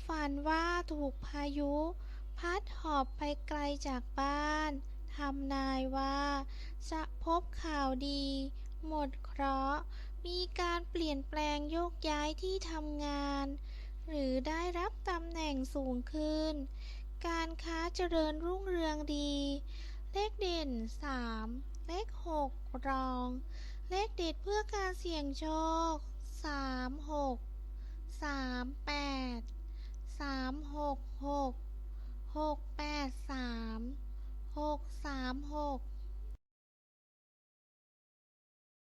ฝันว่าถูกพายุพัดหอบไปไกลจากบ้านทำนายว่าจะพบข่าวดีหมดเคราะห์มีการเปลี่ยนแปลงโยกย้ายที่ทำงานหรือได้รับตำแหน่งสูงขึ้นการค้าเจริญรุ่งเรืองดีเลขเด่น3เลข6รองเลขเด็ดเพื่อการเสี่ยงโชค36 38 366 683 636